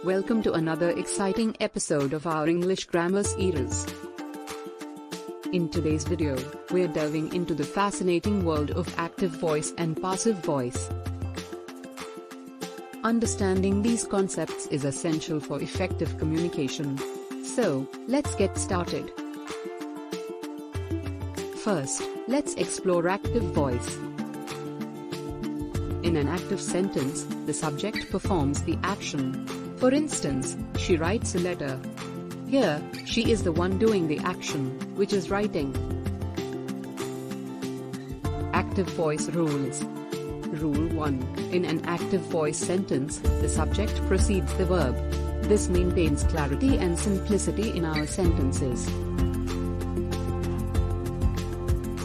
Welcome to another exciting episode of our English Grammar series. In today's video, we're delving into the fascinating world of active voice and passive voice. Understanding these concepts is essential for effective communication. So, let's get started. First, let's explore active voice. In an active sentence, the subject performs the action. For instance, she writes a letter. Here, she is the one doing the action, which is writing. Active voice rules. Rule 1. In an active voice sentence, the subject precedes the verb. This maintains clarity and simplicity in our sentences.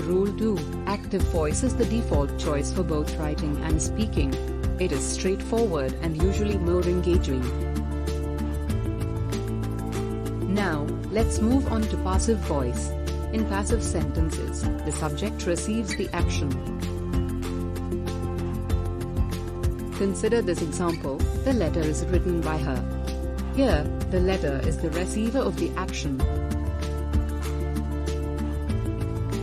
Rule 2. Active voice is the default choice for both writing and speaking. It is straightforward and usually more engaging. Now, let's move on to passive voice. In passive sentences, the subject receives the action. Consider this example: the letter is written by her. Here, the letter is the receiver of the action.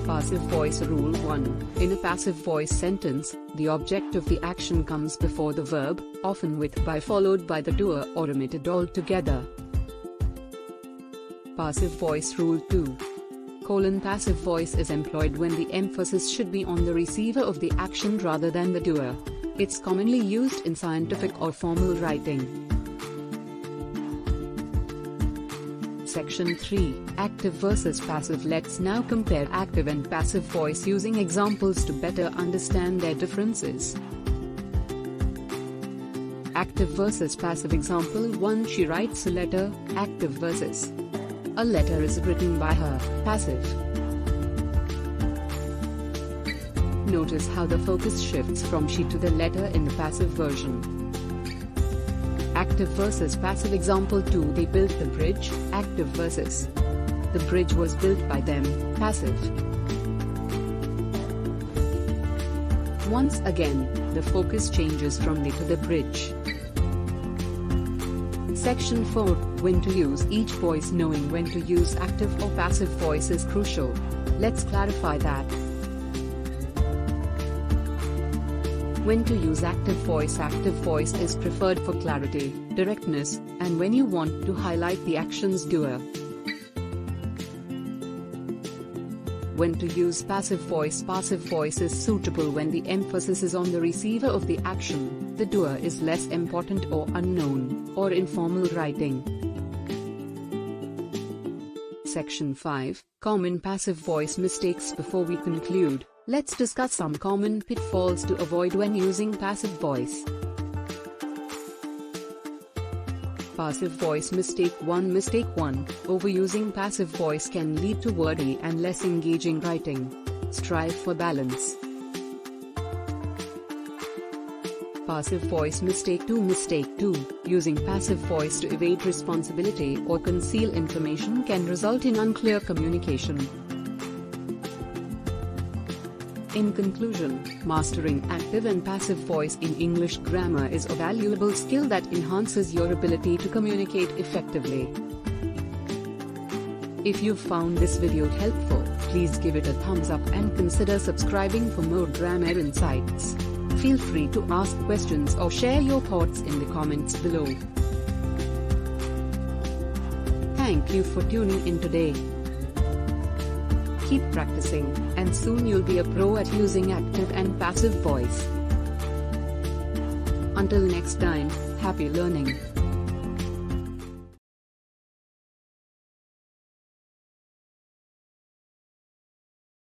Passive voice rule 1. In a passive voice sentence, the object of the action comes before the verb, often with by followed by the doer or omitted altogether. Passive voice rule 2. Passive voice is employed when the emphasis should be on the receiver of the action rather than the doer. It's commonly used in scientific or formal writing. Section 3. Active versus passive. Let's now compare active and passive voice using examples to better understand their differences. Active versus passive. Example 1. She writes a letter. Active versus. A letter is written by her. Passive. Notice how the focus shifts from she to the letter in the passive version. Active versus passive. Example 2. They built the bridge. Active versus. The bridge was built by them. Passive. Once again, the focus changes from they to the bridge. Section 4. When to use each voice. Knowing when to use active or passive voice is crucial. Let's clarify that. When to use active voice. Active voice is preferred for clarity, directness, and when you want to highlight the action's doer. When to use passive voice. Passive voice is suitable when the emphasis is on the receiver of the action, the doer is less important or unknown, or in formal writing. Section 5. Common passive voice mistakes. Before we conclude, let's discuss some common pitfalls to avoid when using passive voice. Passive voice mistake 1. Mistake 1. Overusing passive voice can lead to wordy and less engaging writing. Strive for balance. Passive voice mistake 2. Mistake 2. Using passive voice to evade responsibility or conceal information can result in unclear communication. In conclusion, mastering active and passive voice in English grammar is a valuable skill that enhances your ability to communicate effectively. If you found this video helpful, please give it a thumbs up and consider subscribing for more grammar insights. Feel free to ask questions or share your thoughts in the comments below. Thank you for tuning in today. Keep practicing, and soon you'll be a pro at using active and passive voice. Until next time, happy learning.